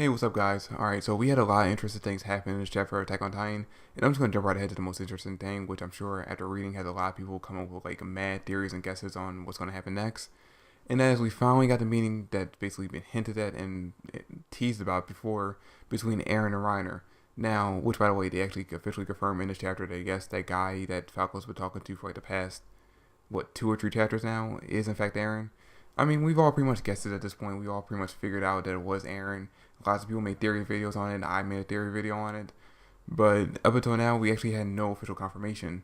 Hey, what's up, guys? Alright, so we had a lot of interesting things happen in this chapter of Attack on Titan, and I'm just gonna jump right ahead to the most interesting thing, which I'm sure after reading has a lot of people come up with like mad theories and guesses on what's gonna happen next. And as we finally got the meeting that's basically been hinted at and teased about before between Eren and Reiner. Now, which by the way, they actually officially confirmed in this chapter that yes, that guy that Falco's been talking to for like the past two or three chapters now is in fact Eren. I mean, we've all pretty much guessed it at this point. We all pretty much figured out that it was Eren. Lots of people made theory videos on it, and I made a theory video on it. But up until now, we actually had no official confirmation,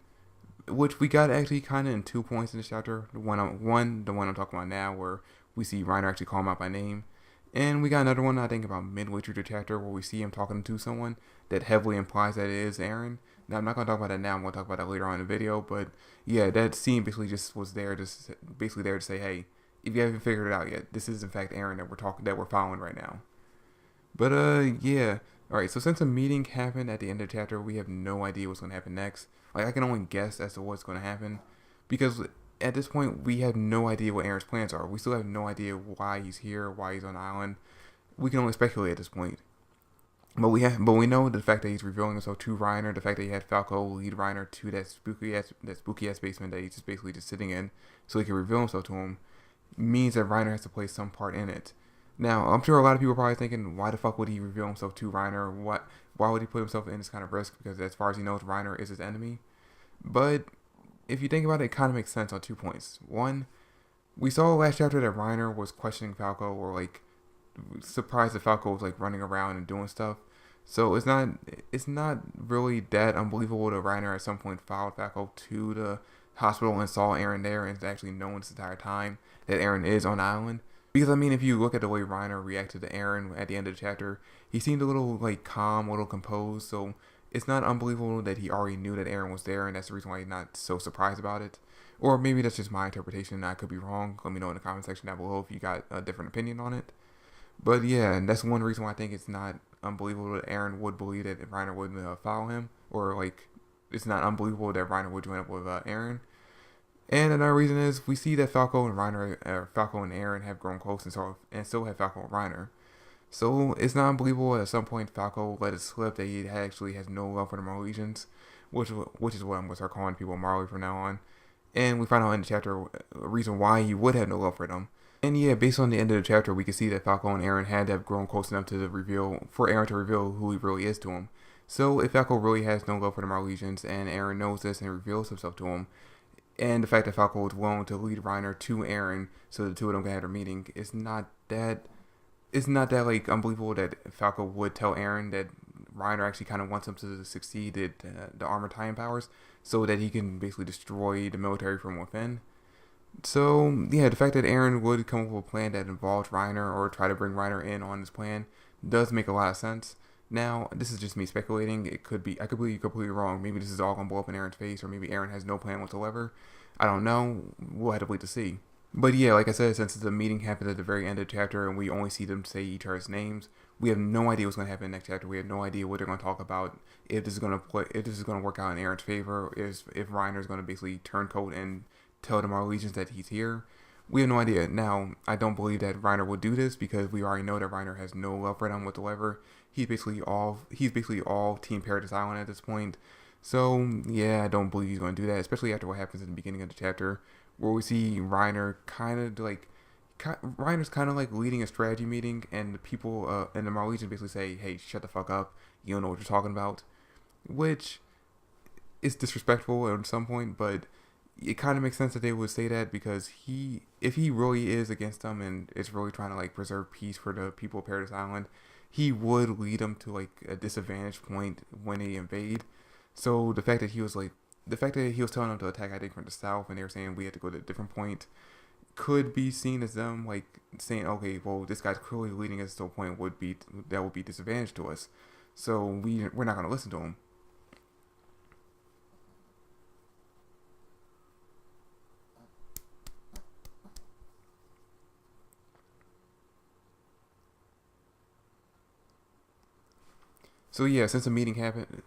which we got actually kind of in 2 points in this chapter. The one I'm talking about now, where we see Reiner actually call him out by name, and we got another one I think about midway through the chapter where we see him talking to someone that heavily implies that it is Eren. Now I'm not gonna talk about that now. I'm gonna talk about that later on in the video. But yeah, that scene basically just was there, just basically there to say, hey, if you haven't figured it out yet, this is in fact Eren that we're following right now. But yeah. Alright, so since the meeting happened at the end of the chapter, we have no idea what's gonna happen next. Like I can only guess as to what's gonna happen. Because at this point we have no idea what Eren's plans are. We still have no idea why he's here, why he's on the island. We can only speculate at this point. But we know the fact that he's revealing himself to Reiner, the fact that he had Falco lead Reiner to that spooky ass basement that he's just basically just sitting in, so he can reveal himself to him, means that Reiner has to play some part in it. Now, I'm sure a lot of people are probably thinking, why the fuck would he reveal himself to Reiner? Why would he put himself in this kind of risk? Because as far as he knows, Reiner is his enemy. But if you think about it, it kind of makes sense on 2 points. One, we saw last chapter that Reiner was questioning Falco, or like surprised that Falco was like running around and doing stuff. So it's not really that unbelievable that Reiner at some point followed Falco to the hospital and saw Eren there and actually known this entire time that Eren is on the island. Because I mean, if you look at the way Reiner reacted to Eren at the end of the chapter, he seemed a little like calm, a little composed. So it's not unbelievable that he already knew that Eren was there, and that's the reason why he's not so surprised about it. Or maybe that's just my interpretation. I could be wrong. Let me know in the comment section down below if you got a different opinion on it. But yeah, and that's one reason why I think it's not unbelievable that Eren would believe that Reiner would follow him, or like it's not unbelievable that Reiner would join up with Eren. And another reason is we see that Falco and Eren have grown close, and still have Falco and Reiner. So it's not unbelievable that at some point Falco let it slip that he actually has no love for the Marlesians, which is what I'm gonna start calling people Marley from now on. And we find out in the chapter a reason why he would have no love for them. And yeah, based on the end of the chapter, we can see that Falco and Eren had to have grown close enough to for Eren to reveal who he really is to him. So if Falco really has no love for the Marlesians, and Eren knows this and reveals himself to him, and the fact that Falco was willing to lead Reiner to Eren so the two of them can have a meeting, it's not that like unbelievable that Falco would tell Eren that Reiner actually kind of wants him to succeed at the armor Titan powers, so that he can basically destroy the military from within. So yeah, the fact that Eren would come up with a plan that involves Reiner or try to bring Reiner in on this plan does make a lot of sense. Now, this is just me speculating. I could be completely wrong. Maybe this is all gonna blow up in Eren's face, or maybe Eren has no plan whatsoever. I don't know. We'll have to wait to see. But yeah, like I said, since the meeting happened at the very end of the chapter and we only see them say each other's names, we have no idea what's going to happen in the next chapter. We have no idea what they're going to talk about. If this is going to work out in Eren's favor, if Reiner is going to basically turn coat and tell the Marlesians that he's here. We have no idea. Now, I don't believe that Reiner would do this because we already know that Reiner has no love for them whatsoever. He's basically all Team Paradise Island at this point. So yeah, I don't believe he's going to do that, especially after what happens in the beginning of the chapter, where we see Reiner's kind of like leading a strategy meeting, and the people and the Marlesians basically say, "Hey, shut the fuck up. You don't know what you're talking about," which is disrespectful at some point, but it kind of makes sense that they would say that because if he really is against them and is really trying to like preserve peace for the people of Paradise Island, he would lead them to like a disadvantage point when they invade. So the fact that he was telling them to attack, I think, from the south, and they were saying we had to go to a different point, could be seen as them like saying, okay, well, this guy's clearly leading us to a point would be disadvantage to us, so we're not going to listen to him. So yeah, since the meeting happened.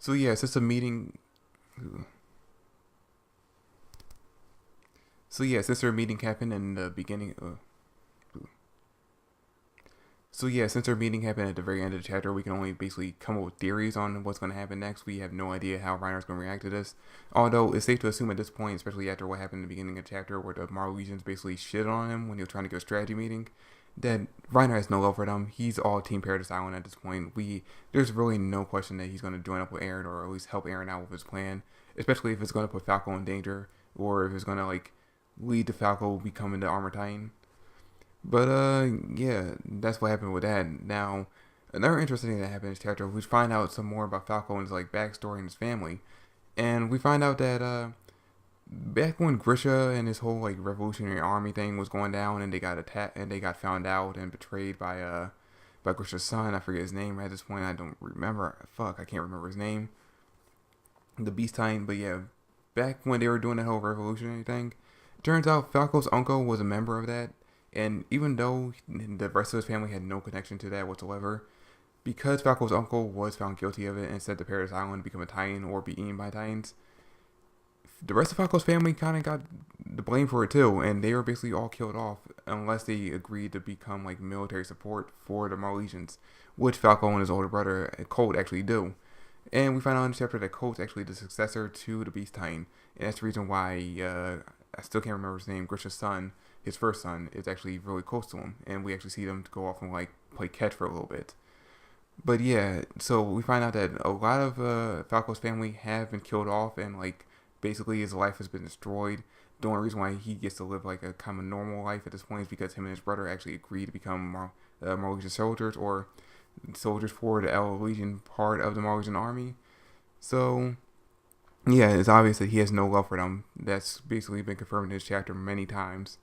So yeah, since the meeting. So yeah, since their meeting happened in the beginning. So yeah, since our meeting happened at the very end of the chapter, we can only basically come up with theories on what's going to happen next. We have no idea how Reiner's going to react to this. Although it's safe to assume at this point, especially after what happened in the beginning of the chapter, where the Marlegians basically shit on him when he was trying to get a strategy meeting, that Reiner has no love for them. He's all Team Paradise Island at this point. There's really no question that he's going to join up with Eren, or at least help Eren out with his plan, especially if it's going to put Falco in danger, or if it's going to like lead to Falco becoming the Armor Titan. But yeah, that's what happened with that. Now, another interesting thing that happened in this chapter, we find out some more about Falco and his like backstory and his family, and we find out that back when Grisha and his whole like revolutionary army thing was going down, and they got attacked and they got found out and betrayed by Grisha's son. I forget his name at this point. I don't remember. Fuck, I can't remember his name. The Beast Titan, but yeah, back when they were doing that whole revolutionary thing, turns out Falco's uncle was a member of that. And even though the rest of his family had no connection to that whatsoever, because Falco's uncle was found guilty of it and sent to Paradise Island to become a Titan or be eaten by Titans, the rest of Falco's family kind of got the blame for it too, and they were basically all killed off unless they agreed to become like military support for the Marlegians, which Falco and his older brother Colt actually do. And we find out in the chapter that Colt's actually the successor to the Beast Titan, and that's the reason why I still can't remember his name. Grisha's son, his first son, is actually really close to him, and we actually see them go off and like play catch for a little bit. But yeah, so we find out that a lot of Falco's family have been killed off, and like basically his life has been destroyed. The only reason why he gets to live like a kind of normal life at this point is because him and his brother actually agreed to become Marlegian soldiers, or soldiers for the Legion part of the Marlegian army. So yeah, it's obvious that he has no love for them. That's basically been confirmed in this chapter many times.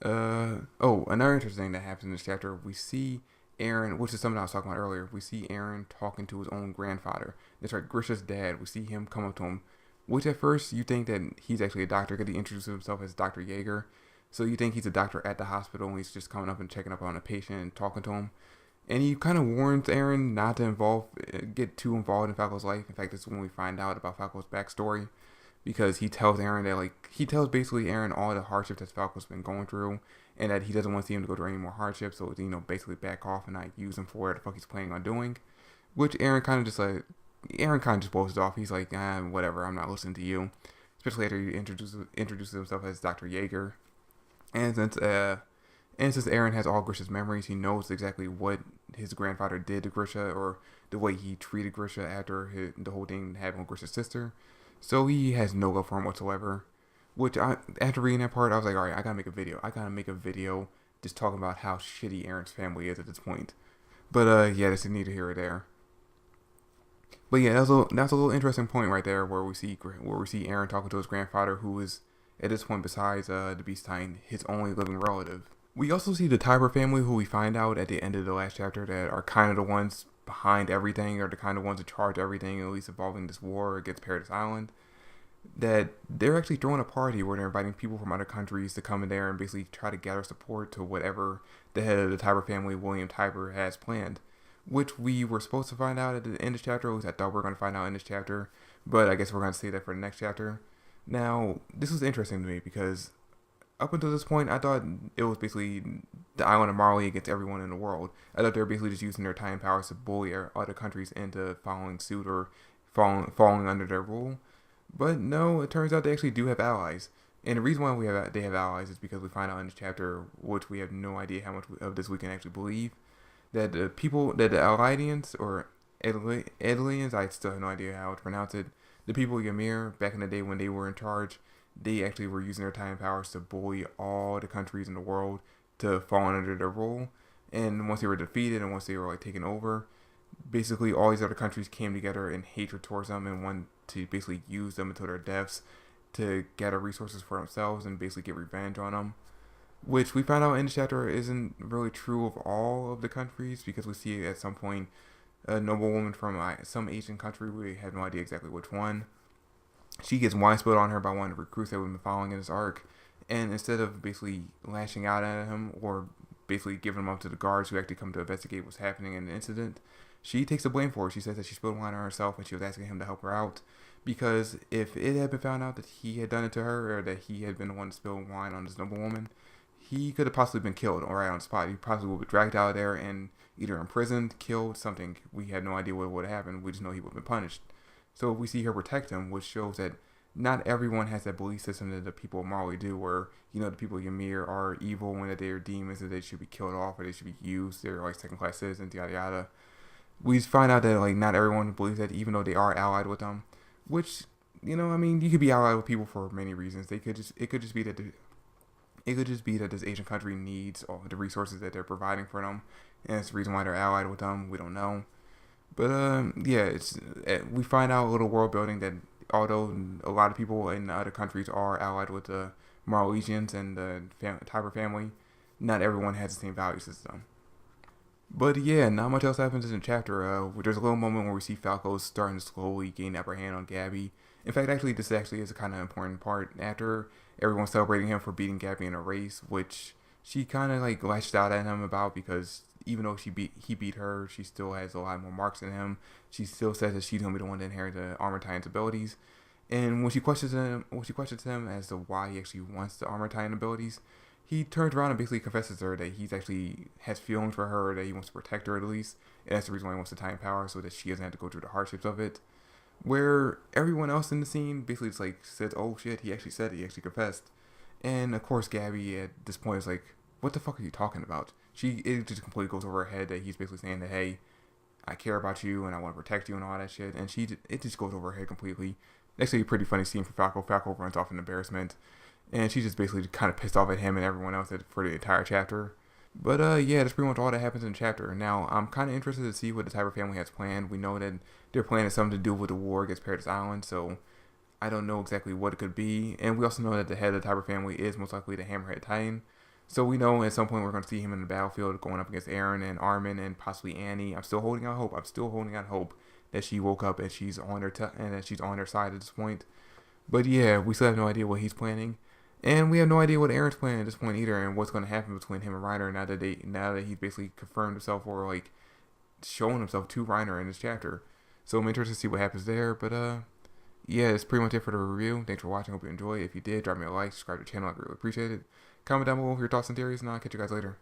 Another interesting thing that happens in this chapter, we see Eren, which is something I was talking about earlier. We see Eren talking to his own grandfather. That's right, Grisha's dad. We see him come up to him, which at first you think that he's actually a doctor because he introduces himself as Dr. Jaegar. So you think he's a doctor at the hospital, and he's just coming up and checking up on a patient and talking to him. And he kind of warns Eren not to get too involved in Falco's life. In fact, this is when we find out about Falco's backstory, because he tells Eren that he tells basically Eren all the hardships that Falco's been going through, and that he doesn't want to see him to go through any more hardships. So basically back off and not use him for what the fuck he's planning on doing. Which Eren kind of just blows it off. He's like, whatever, I'm not listening to you. Especially after he introduces himself as Dr. Jaegar, and since Eren has all Grisha's memories, he knows exactly what his grandfather did to Grisha, or the way he treated Grisha after the whole thing happened with Grisha's sister. So he has no love for him whatsoever. After reading that part, I was like, alright, I gotta make a video. Just talking about how shitty Eren's family is at this point. But yeah, that's neither here or there. But yeah, that's a little interesting point right there, where we see Eren talking to his grandfather, who is at this point, besides the Beast Titan, his only living relative. We also see the Tiber family, who we find out at the end of the last chapter that are kind of the ones behind everything, or the kind of ones in charge of everything, at least involving this war against Paradise Island. That they're actually throwing a party where they're inviting people from other countries to come in there and basically try to gather support to whatever the head of the Tiber family, William Tiber, has planned. Which we were supposed to find out at the end of this chapter, at least I thought we were going to find out in this chapter, but I guess we're going to save that for the next chapter. Now, this was interesting to me because up until this point, I thought it was basically the island of Marley against everyone in the world. I thought they were basically just using their Titan powers to bully other countries into following suit or falling under their rule. But no, it turns out they actually do have allies. And the reason why they have allies is because we find out in this chapter, which we have no idea how much of this we can actually believe, that the Allidians, or Edelians, I still have no idea how to pronounce it, the people of Ymir, back in the day when they were in charge, they actually were using their Titan powers to bully all the countries in the world to fall under their rule. And once they were defeated and once they were taken over, basically all these other countries came together in hatred towards them and wanted to basically use them until their deaths to gather resources for themselves and basically get revenge on them. Which we found out in the chapter isn't really true of all of the countries, because we see at some point a noblewoman from some Asian country, we have no idea exactly which one. She gets wine spilled on her by one of the recruits that we've been following in this arc, and instead of basically lashing out at him or basically giving him up to the guards who actually come to investigate what's happening in the incident, she takes the blame for it. She says that she spilled wine on herself and she was asking him to help her out. Because if it had been found out that he had done it to her, or that he had been the one to spill wine on this noblewoman, he could have possibly been killed right on the spot. He possibly would be dragged out of there and either imprisoned, killed, something. We had no idea what would have happened. We just know he would have been punished. So we see her protect him, which shows that not everyone has that belief system that the people of Marley do, where, you know, the people of Ymir are evil and that they are demons and they should be killed off or they should be used. They're like second-class citizens, yada yada. We find out that like not everyone believes that, even though they are allied with them. Which, you know, I mean, you could be allied with people for many reasons. It could just be that this Asian country needs all the resources that they're providing for them, and it's the reason why they're allied with them. We don't know, but yeah, we find out a little world building that although a lot of people in other countries are allied with the Marlesians and the Tiber family, not everyone has the same value system. But yeah, not much else happens in the chapter. There's a little moment where we see Falco starting to slowly gain the upper hand on Gabby. In fact, this actually is a kind of important part. After everyone's celebrating him for beating Gabby in a race, which she kind of like lashed out at him about, because even though he beat her, she still has a lot more marks than him. She still says that she's gonna be the one to inherit the Armor Titan's abilities. And when she questions him as to why he actually wants the Armor Titan abilities, he turns around and basically confesses to her that he's actually has feelings for her, that he wants to protect her at least, and that's the reason why he wants the Titan power, so that she doesn't have to go through the hardships of it. Where everyone else in the scene basically just like said, "Oh shit, he actually said it, he actually confessed." And of course, Gabby at this point is like, "What the fuck are you talking about?" It just completely goes over her head that he's basically saying that, "Hey, I care about you and I want to protect you," and all that shit. And it just goes over her head completely. Actually, a pretty funny scene for Falco. Falco runs off in embarrassment, and she's just basically kind of pissed off at him and everyone else for the entire chapter. But yeah, that's pretty much all that happens in the chapter. Now, I'm kind of interested to see what the Tiber family has planned. We know that their plan is something to do with the war against Paradise Island, so I don't know exactly what it could be. And we also know that the head of the Tiber family is most likely the Hammerhead Titan. So we know at some point we're going to see him in the battlefield going up against Eren and Armin and possibly Annie. I'm still holding out hope that she woke up and she's on their side at this point. But yeah, we still have no idea what he's planning. And we have no idea what Eren's planning at this point either, and what's going to happen between him and Reiner now that he's basically confirmed himself, or like shown himself to Reiner in this chapter. So I'm interested to see what happens there. But yeah, that's pretty much it for the review. Thanks for watching. Hope you enjoyed. If you did, drop me a like, subscribe to the channel. I'd really appreciate it. Comment down below your thoughts and theories, and I'll catch you guys later.